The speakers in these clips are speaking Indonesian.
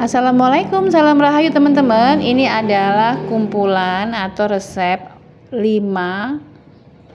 Assalamualaikum, salam rahayu teman-teman. Ini adalah kumpulan atau resep 5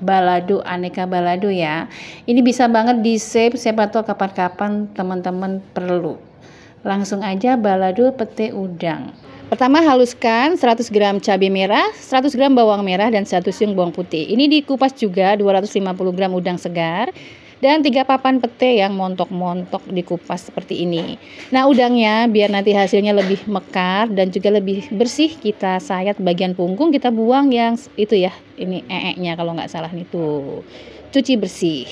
balado, aneka balado ya. Ini bisa banget di save, siapa tahu kapan-kapan teman-teman perlu. Langsung aja balado pete udang. Pertama, haluskan 100 gram cabai merah, 100 gram bawang merah, dan 1 siung bawang putih. Ini dikupas juga 250 gram udang segar. Dan 3 papan pete yang montok-montok dikupas seperti ini. Nah, udangnya biar nanti hasilnya lebih mekar dan juga lebih bersih, kita sayat bagian punggung, kita buang yang itu ya, ini nya kalau nggak salah nih tuh. Cuci bersih.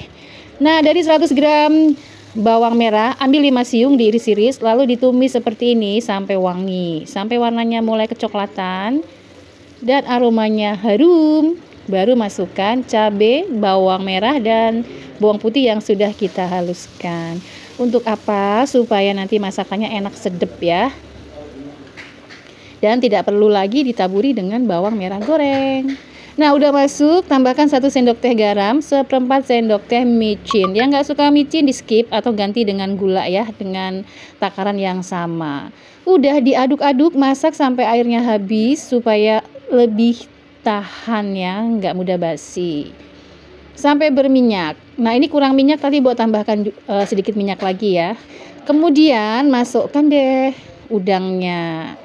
Nah, dari 100 gram bawang merah, ambil 5 siung diiris-iris, lalu ditumis seperti ini sampai wangi, sampai warnanya mulai kecoklatan dan aromanya harum. Baru masukkan cabai, bawang merah, dan bawang putih yang sudah kita haluskan. Untuk apa? Supaya nanti masakannya enak sedep ya. Dan tidak perlu lagi ditaburi dengan bawang merah goreng. Nah, udah masuk, tambahkan 1 sendok teh garam, 1/4 sendok teh micin. Yang nggak suka micin di skip atau ganti dengan gula ya, dengan takaran yang sama. Udah diaduk-aduk, masak sampai airnya habis supaya lebih tahan ya, nggak mudah basi. Sampai berminyak. Nah, ini kurang minyak tadi, buat tambahkan sedikit minyak lagi ya. Kemudian masukkan deh udangnya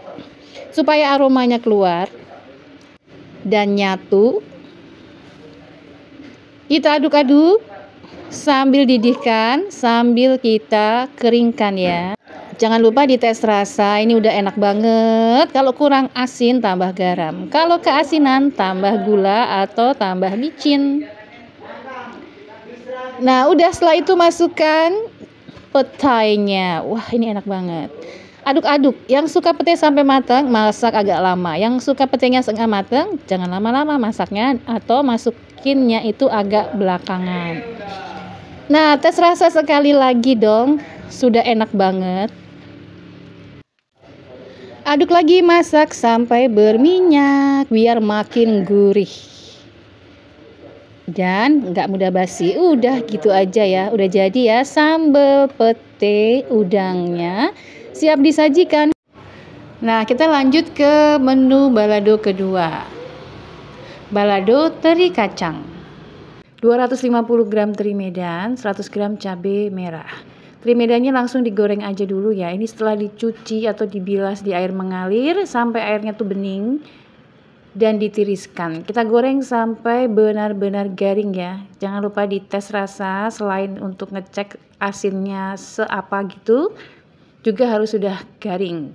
supaya aromanya keluar dan nyatu. Kita aduk-aduk sambil didihkan, sambil kita keringkan ya. Jangan lupa dites rasa, ini udah enak banget. Kalau kurang asin tambah garam, kalau keasinan tambah gula atau tambah micin. Nah, udah, setelah itu masukkan petainya. Wah, ini enak banget. Aduk-aduk. Yang suka pete sampai matang, masak agak lama. Yang suka petenya setengah matang, jangan lama-lama masaknya, atau masukinnya itu agak belakangan. Nah, tes rasa sekali lagi dong. Sudah enak banget. Aduk lagi, masak sampai berminyak biar makin gurih dan nggak mudah basi. Udah gitu aja ya, udah jadi ya sambal pete udangnya, siap disajikan. Nah, kita lanjut ke menu balado kedua. Balado teri kacang. 250 gram teri medan, 100 gram cabai merah. Teri medannya langsung digoreng aja dulu ya. Ini setelah dicuci atau dibilas di air mengalir sampai airnya tuh bening dan ditiriskan. Kita goreng sampai benar-benar garing ya. Jangan lupa dites rasa, selain untuk ngecek asinnya seapa gitu, juga harus sudah garing.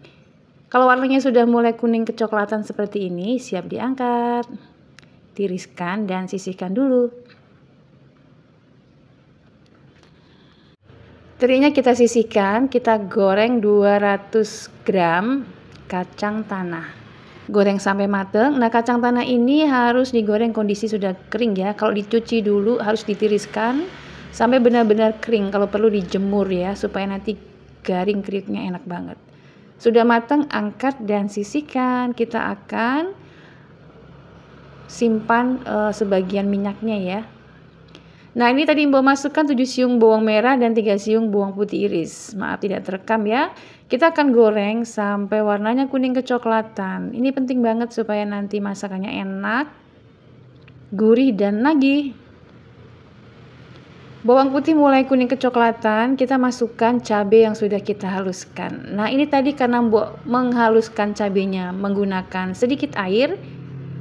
Kalau warnanya sudah mulai kuning kecoklatan seperti ini, siap diangkat. Tiriskan dan sisihkan dulu. Terinya kita sisihkan, kita goreng 200 gram kacang tanah. Goreng sampai matang. Nah, kacang tanah ini harus digoreng kondisi sudah kering ya. Kalau dicuci dulu harus ditiriskan sampai benar-benar kering. Kalau perlu dijemur ya, supaya nanti garing kriuknya enak banget. Sudah matang, angkat dan sisihkan. Kita akan simpan sebagian minyaknya ya. Nah, ini tadi Mbak masukkan 7 siung bawang merah dan 3 siung bawang putih iris. Maaf tidak terekam ya. Kita akan goreng sampai warnanya kuning kecoklatan. Ini penting banget supaya nanti masakannya enak, gurih dan nagih. Bawang putih mulai kuning kecoklatan, kita masukkan cabai yang sudah kita haluskan. Nah, ini tadi karena Mbak menghaluskan cabainya menggunakan sedikit air.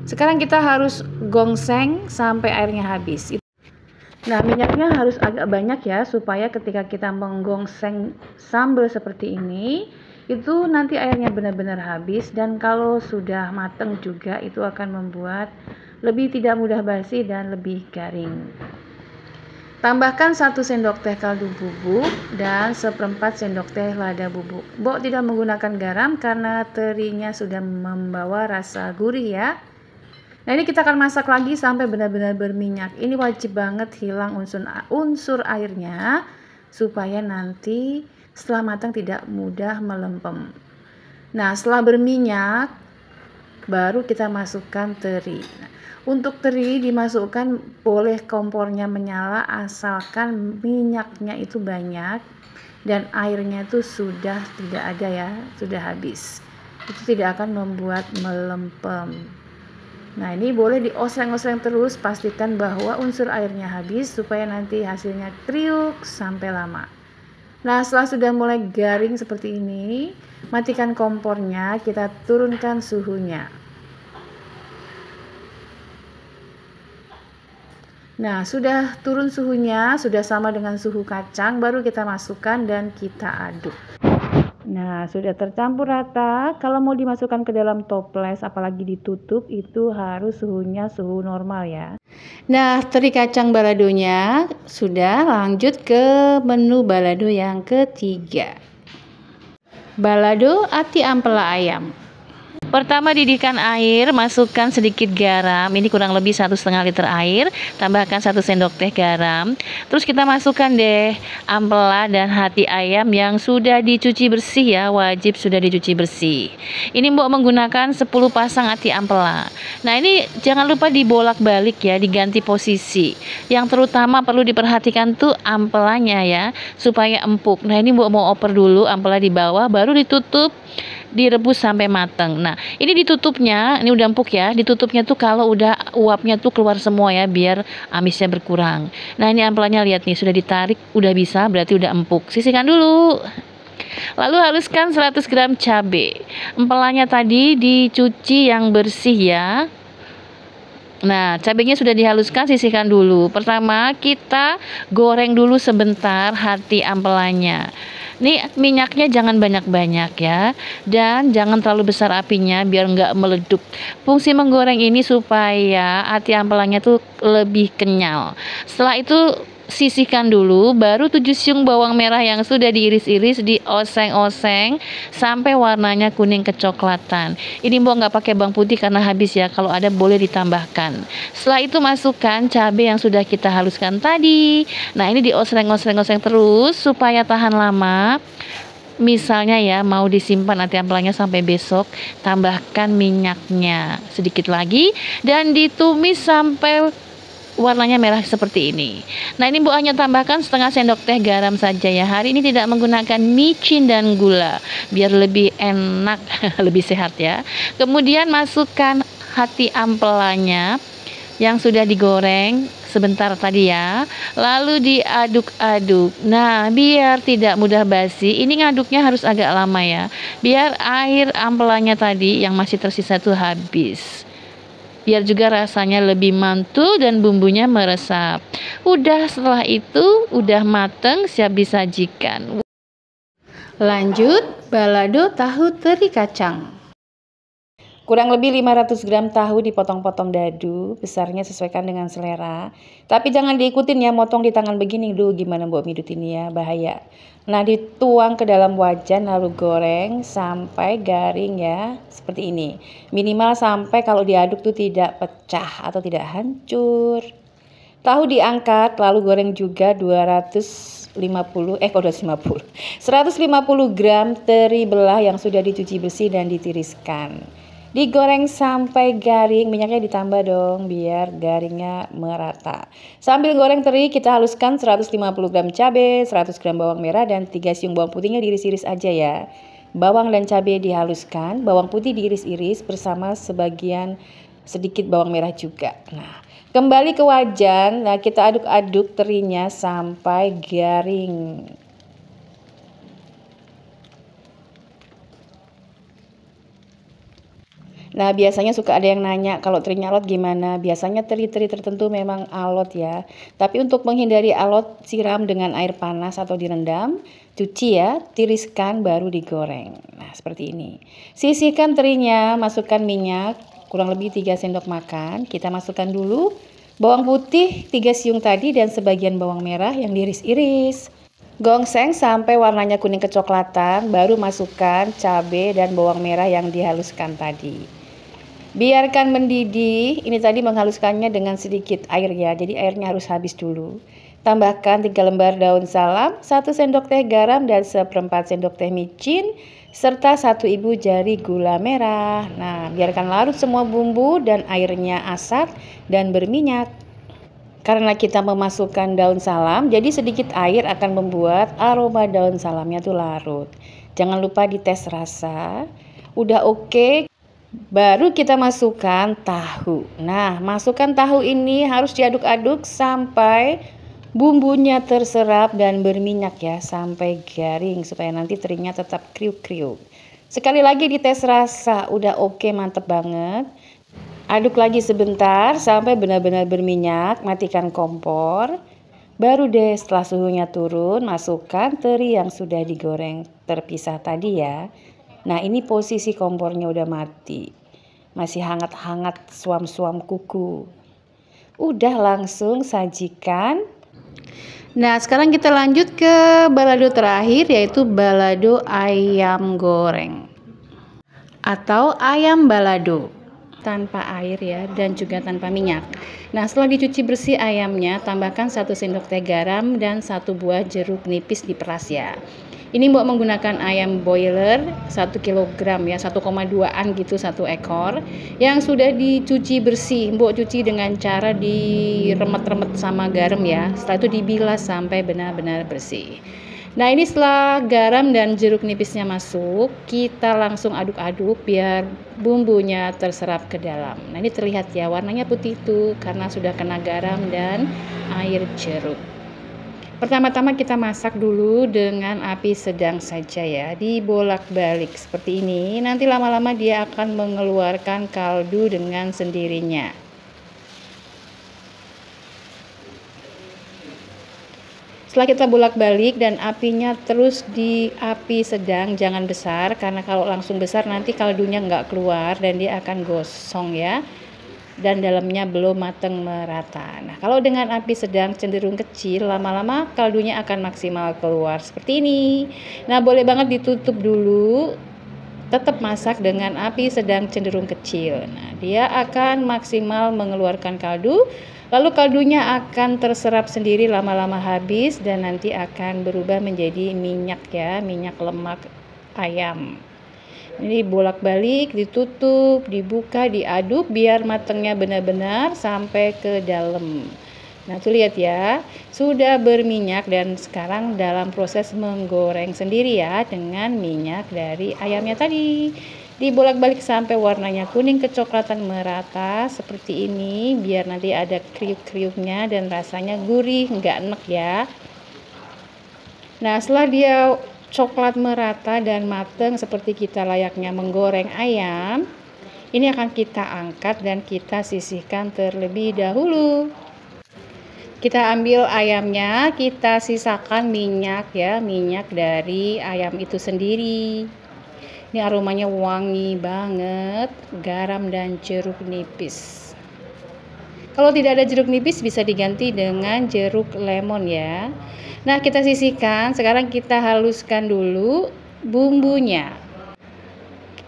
Sekarang kita harus gongseng sampai airnya habis. Nah, minyaknya harus agak banyak ya, supaya ketika kita menggongseng sambal seperti ini, itu nanti airnya benar-benar habis. Dan kalau sudah matang juga, itu akan membuat lebih tidak mudah basi dan lebih garing. Tambahkan 1 sendok teh kaldu bubuk dan 1/4 sendok teh lada bubuk. Mbok tidak menggunakan garam karena terinya sudah membawa rasa gurih ya. Nah, ini kita akan masak lagi sampai benar-benar berminyak. Ini wajib banget hilang unsur airnya supaya nanti setelah matang tidak mudah melempem. Nah, setelah berminyak baru kita masukkan teri. Nah, untuk teri dimasukkan boleh kompornya menyala asalkan minyaknya itu banyak dan airnya itu sudah tidak ada ya, sudah habis. Itu tidak akan membuat melempem. Nah, ini boleh dioseng-oseng terus, pastikan bahwa unsur airnya habis supaya nanti hasilnya kriuk sampai lama. Nah, setelah sudah mulai garing seperti ini, matikan kompornya, kita turunkan suhunya. Nah, sudah turun suhunya, sudah sama dengan suhu kacang, baru kita masukkan dan kita aduk. Nah, sudah tercampur rata. Kalau mau dimasukkan ke dalam toples, apalagi ditutup, itu harus suhunya suhu normal ya. Nah, teri kacang baladonya sudah, lanjut ke menu balado yang ketiga. Balado ati ampela ayam. Pertama, didihkan air, masukkan sedikit garam, ini kurang lebih 1,5 liter air, tambahkan 1 sendok teh garam. Terus kita masukkan deh ampela dan hati ayam yang sudah dicuci bersih ya, wajib sudah dicuci bersih. Ini Mbok menggunakan 10 pasang hati ampela. Nah, ini jangan lupa dibolak-balik ya, diganti posisi. Yang terutama perlu diperhatikan tuh ampelanya ya, supaya empuk. Nah, ini Mbok mau oper dulu ampela di bawah, baru ditutup, direbus sampai matang. Nah, ini ditutupnya, ini udah empuk ya, ditutupnya tuh kalau udah uapnya tuh keluar semua ya, biar amisnya berkurang. Nah, ini ampelanya lihat nih, sudah ditarik, udah bisa, berarti udah empuk. Sisihkan dulu. Lalu haluskan 100 gram cabai. Empelanya tadi dicuci yang bersih ya. Nah, cabenya sudah dihaluskan, sisihkan dulu. Pertama, kita goreng dulu sebentar hati ampelanya. Nih, minyaknya jangan banyak-banyak ya, dan jangan terlalu besar apinya biar nggak meleduk. Fungsi menggoreng ini supaya hati ampelanya tuh lebih kenyal. Setelah itu sisihkan dulu, baru 7 siung bawang merah yang sudah diiris-iris dioseng-oseng sampai warnanya kuning kecoklatan. Ini Mbok nggak pakai bawang putih karena habis ya, kalau ada boleh ditambahkan. Setelah itu masukkan cabai yang sudah kita haluskan tadi. Nah, ini dioseng-oseng terus supaya tahan lama. Misalnya ya, mau disimpan hati ampelanya sampai besok, tambahkan minyaknya sedikit lagi dan ditumis sampai warnanya merah seperti ini. Nah, ini Mbok hanya tambahkan setengah sendok teh garam saja ya. Hari ini tidak menggunakan micin dan gula, biar lebih enak, lebih sehat ya. Kemudian masukkan hati ampelanya yang sudah digoreng sebentar tadi ya. Lalu diaduk-aduk. Nah, biar tidak mudah basi, ini ngaduknya harus agak lama ya, biar air ampelanya tadi yang masih tersisa tuh habis. Biar juga rasanya lebih mantul dan bumbunya meresap. Udah, setelah itu udah mateng, siap disajikan. Lanjut, balado tahu teri kacang. Kurang lebih 500 gram tahu dipotong-potong dadu, besarnya sesuaikan dengan selera. Tapi jangan diikutin ya, motong di tangan begini dulu, gimana Mbok Midut ini ya, bahaya. Nah, dituang ke dalam wajan lalu goreng sampai garing ya, seperti ini. Minimal sampai kalau diaduk tuh tidak pecah atau tidak hancur. Tahu diangkat lalu goreng juga 150 gram teri belah yang sudah dicuci bersih dan ditiriskan. Digoreng sampai garing, minyaknya ditambah dong biar garingnya merata. Sambil goreng teri, kita haluskan 150 gram cabai, 100 gram bawang merah, dan 3 siung bawang putihnya diiris-iris aja ya. Bawang dan cabai dihaluskan, bawang putih diiris-iris bersama sebagian sedikit bawang merah juga. Nah, kembali ke wajan, nah kita aduk-aduk terinya sampai garing. Nah, biasanya suka ada yang nanya kalau terinya alot gimana. Biasanya teri-teri tertentu memang alot ya. Tapi untuk menghindari alot, siram dengan air panas atau direndam. Cuci ya, tiriskan baru digoreng. Nah, seperti ini. Sisihkan terinya, masukkan minyak kurang lebih 3 sendok makan. Kita masukkan dulu bawang putih 3 siung tadi dan sebagian bawang merah yang diiris-iris. Gongseng sampai warnanya kuning kecoklatan, baru masukkan cabai dan bawang merah yang dihaluskan tadi. Biarkan mendidih, ini tadi menghaluskannya dengan sedikit air ya, jadi airnya harus habis dulu. Tambahkan 3 lembar daun salam, 1 sendok teh garam dan 1/4 sendok teh micin, serta 1 ibu jari gula merah. Nah, biarkan larut semua bumbu dan airnya asat dan berminyak. Karena kita memasukkan daun salam, jadi sedikit air akan membuat aroma daun salamnya tuh larut. Jangan lupa dites rasa. Udah oke, baru kita masukkan tahu. Nah, masukkan tahu ini harus diaduk-aduk sampai bumbunya terserap dan berminyak ya, sampai garing supaya nanti terinya tetap kriuk-kriuk. Sekali lagi dites rasa, udah oke, mantep banget. Aduk lagi sebentar sampai benar-benar berminyak, matikan kompor. Baru deh setelah suhunya turun, masukkan teri yang sudah digoreng terpisah tadi ya. Nah, ini posisi kompornya udah mati. Masih hangat-hangat suam-suam kuku. Udah langsung sajikan. Nah, sekarang kita lanjut ke balado terakhir, yaitu balado ayam goreng atau ayam balado tanpa air ya, dan juga tanpa minyak. Nah, setelah dicuci bersih ayamnya, tambahkan 1 sendok teh garam dan 1 buah jeruk nipis diperas ya. Ini Mbok menggunakan ayam boiler 1 kg ya, 1,2an gitu 1 ekor yang sudah dicuci bersih. Mbok cuci dengan cara diremet-remet sama garam ya. Setelah itu dibilas sampai benar-benar bersih. Nah, ini setelah garam dan jeruk nipisnya masuk, kita langsung aduk-aduk biar bumbunya terserap ke dalam. Nah, ini terlihat ya, warnanya putih itu karena sudah kena garam dan air jeruk. Pertama-tama kita masak dulu dengan api sedang saja ya, dibolak-balik seperti ini. Nanti lama-lama dia akan mengeluarkan kaldu dengan sendirinya. Setelah kita bolak-balik dan apinya terus di api sedang, jangan besar, karena kalau langsung besar nanti kaldunya nggak keluar dan dia akan gosong ya, dan dalamnya belum mateng merata. Nah, kalau dengan api sedang cenderung kecil, lama-lama kaldunya akan maksimal keluar seperti ini. Nah, boleh banget ditutup dulu, tetap masak dengan api sedang cenderung kecil. Nah, dia akan maksimal mengeluarkan kaldu. Lalu kaldunya akan terserap sendiri, lama-lama habis dan nanti akan berubah menjadi minyak ya, minyak lemak ayam. Ini bolak-balik, ditutup, dibuka, diaduk biar matangnya benar-benar sampai ke dalam. Nah, tuh lihat ya, sudah berminyak dan sekarang dalam proses menggoreng sendiri ya dengan minyak dari ayamnya tadi. Dibolak-balik sampai warnanya kuning kecoklatan merata seperti ini biar nanti ada kriuk-kriuknya dan rasanya gurih, nggak enek ya. Nah, setelah dia coklat merata dan matang seperti kita layaknya menggoreng ayam, ini akan kita angkat dan kita sisihkan terlebih dahulu. Kita ambil ayamnya, kita sisakan minyak ya, minyak dari ayam itu sendiri. Ini aromanya wangi banget, garam dan jeruk nipis. Kalau tidak ada jeruk nipis bisa diganti dengan jeruk lemon ya. Nah, kita sisihkan, sekarang kita haluskan dulu bumbunya.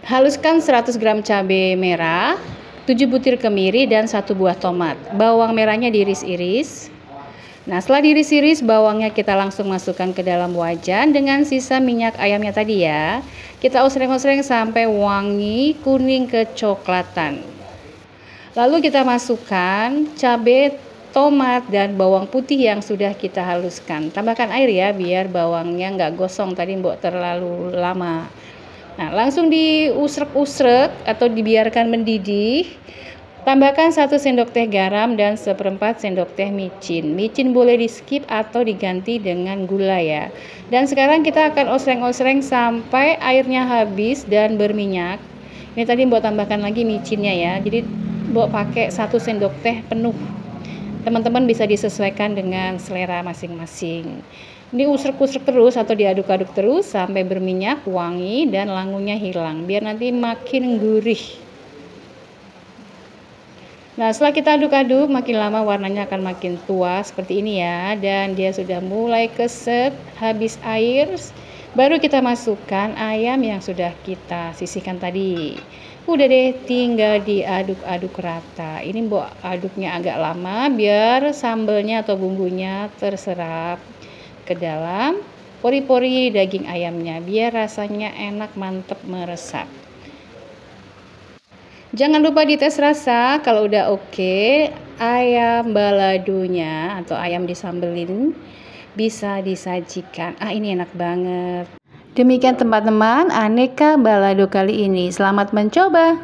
Haluskan 100 gram cabai merah, 7 butir kemiri dan 1 buah tomat. Bawang merahnya diiris-iris. Nah, setelah diiris-iris, bawangnya kita langsung masukkan ke dalam wajan dengan sisa minyak ayamnya tadi ya. Kita osreng-osreng sampai wangi kuning kecoklatan. Lalu kita masukkan cabai, tomat, dan bawang putih yang sudah kita haluskan. Tambahkan air ya, biar bawangnya nggak gosong tadi Mbok terlalu lama. Nah, langsung diusrek-usrek atau dibiarkan mendidih. Tambahkan 1 sendok teh garam dan 1/4 sendok teh micin. Micin boleh di skip atau diganti dengan gula ya. Dan sekarang kita akan osreng-osreng sampai airnya habis dan berminyak. Ini tadi Mbok tambahkan lagi micinnya ya. Jadi Mbok pakai 1 sendok teh penuh. Teman-teman bisa disesuaikan dengan selera masing-masing. Ini usrek-usrek terus atau diaduk-aduk terus sampai berminyak, wangi, dan langunya hilang. Biar nanti makin gurih. Nah, setelah kita aduk-aduk, makin lama warnanya akan makin tua seperti ini ya. Dan dia sudah mulai keset, habis air. Baru kita masukkan ayam yang sudah kita sisihkan tadi. Udah deh, tinggal diaduk-aduk rata. Ini Mbok aduknya agak lama biar sambalnya atau bumbunya terserap ke dalam pori-pori daging ayamnya. Biar rasanya enak, mantep, meresap. Jangan lupa dites rasa. Kalau udah oke, ayam baladonya atau ayam disambelin bisa disajikan. Ini enak banget. Demikian teman-teman, aneka balado kali ini. Selamat mencoba.